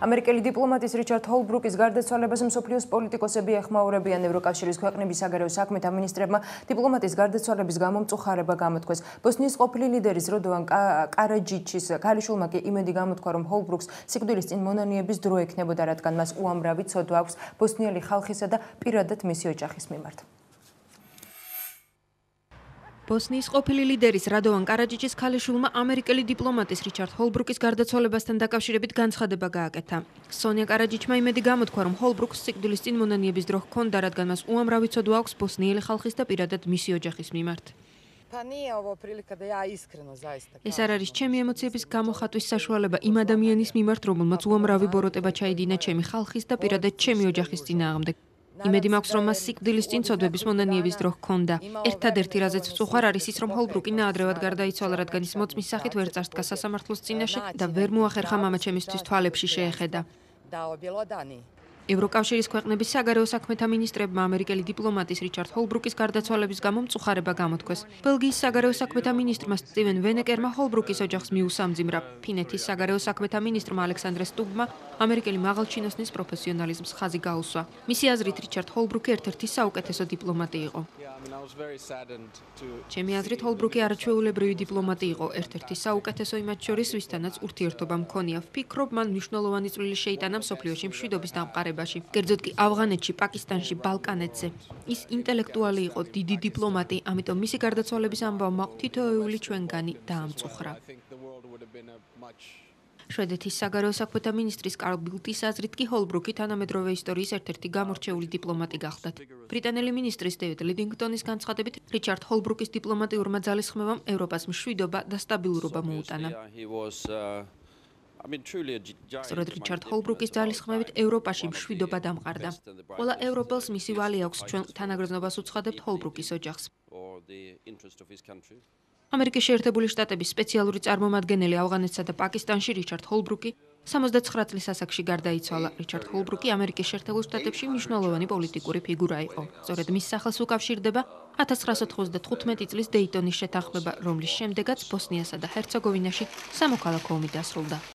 ამერიკელი დიპლომატის რიჩარდ ჰოლბრუკის გარდაცვალებას მსოფლიოს პოლიტიკოსები ეხმაურებიან. ევროკავშირის ქვეყნების საგარეო საქმეთა მინისტრებმა დიპლომატის გარდაცვალების გამო მწუხარება გამოთქვეს. ბოსნიის ყოფილი ლიდერის როდოვან კარაჯიჩის ქალიშვილმა კი იმედი გამოთქვა, რომ ჰოლბრუკს სიკვდილის წინ მონანიების დრო ექნებოდა, რადგან მას უამრავი ცოდვა აქვს ბოსნიელი ხალხისა და პირადად მისი ოჯახის მიმართ. ბოსნიის ყოფილი ლიდერის რადოვან კარაჯიჩის ქალიშვილმა ამერიკელი დიპლომატის რიჩარდ ჰოლბრუკის გარდაცვალებასთან დაკავშირებით განცხადება გააკეთა. სონია კარაჯიჩმა იმედი გამოთქვა, რომ ჰოლბრუკს სიკვდილის წინ მონანიების დრო ჰქონდა, რადგან მას უამრავი ცოდვა აქვს ბოსნიელი ხალხის და პირადად მისი ოჯახის მიმართ. ეს არ არის ჩემი ემოციების გამოხატვის საშუალება იმ ადამიანის მიმართ, რომელმაც უამრავი ბოროტება ჩაიდინა ჩემი ხალხის და პირადად ჩემი ოჯახის წინააღმდეგ. იმედი მაქვს, რომ მას სიკვდილის წინ ცოდვების მონანიების დრო ჰქონდა. ერთადერთი რაზეც ვწუხარ არის ის, რომ ჰოლბრუკი ნაადრევად გარდაიცვალა, რადგან ის მოწმის სახით ვერ წარსდგა სასამართლოს წინაშე და ვერ მოახერხა მამაჩემისთვის თვალებში შეეხედა. ევროკავშირის ქვეყნების საგარეო საქმეთა მინისტრებმა ამერიკელი დიპლომატის რიჩარდ ჰოლბრუკის გარდაცვალების გამო მწუხარება გამოთქვეს. ბელგიის საგარეო საქმეთა მინისტრმა სტივენ ვენეკერმა ჰოლბრუკის ოჯახს მიუსამძიმრა. ფინეთის საგარეო საქმეთა მინისტრმა ალექსანდრე სტუბმა ამერიკელი მაღალჩინოსნის პროფესიონალიზმს ხაზი გაუსვა. მისი აზრით რიჩარდ ჰოლბრუკი ერთ-ერთი საუკეთესო დიპლომატი იყო. ჩემი აზრით ჰოლბრუკი არაჩვეულებრივი დიპლომატი იყო, ერთ-ერთი საუკეთესო იმათ შორის, ვისთანაც ურთიერთობა მქონია. ვფიქრობ, მან მნიშვნელოვანი წვლილი შეიტანა მსოფლიოში მშვიდობის დამყარებაში. კერძოდ კი ავღანეთში, პაკისტანში, ბალკანეთზე. ის ინტელექტუალი იყო, დიდი დიპლომატი, ამიტომ მისი გარდაცვალების ამბავმა თითოეული ჩვენგანი დაამწუხრა. შვედეთის საგარეო საქმეთა მინისტრის კარლ ბილტის აზრით კი ჰოლბრუკი თანამედროვე ისტორიის ერთ-ერთი გამორჩეული დიპლომატი გახლდათ. ბრიტანელი მინისტრის დევიდ ლიდინგტონის განცხადებით, რიჩარდ ჰოლბრუკის დიპლომატიურმა ძალისხმევამ ევროპას მშვიდობა და სტაბილურობა მოუტანა. სწორედ რიჩარდ ჰოლბრუკის ძალისხმევით ევროპაში მშვიდობა დამყარდა. ყველა ევროპელს მისი ვალი აქვს, ჩვენ თანაგრძნობას უცხადებთ ჰოლბრუკის ოჯახს. ამერიკის შეერთებული შტატების სპეციალური წარმომადგენელი ავღანეთსა და პაკისტანში რიჩარდ ჰოლბრუკი 79 წლის ასაკში გარდაიცვალა. რიჩარდ ჰოლბრუკი ამერიკის შეერთებულ შტატებში მნიშვნელოვანი პოლიტიკური ფიგურა იყო. სწორედ მის სახელს უკავშირდება 1995 წლის დეიტონის შეთანხმება, რომლის შემდეგაც ბოსნიასა და ჰერცეგოვინაში სამოქალაქო ომი დასრულდა.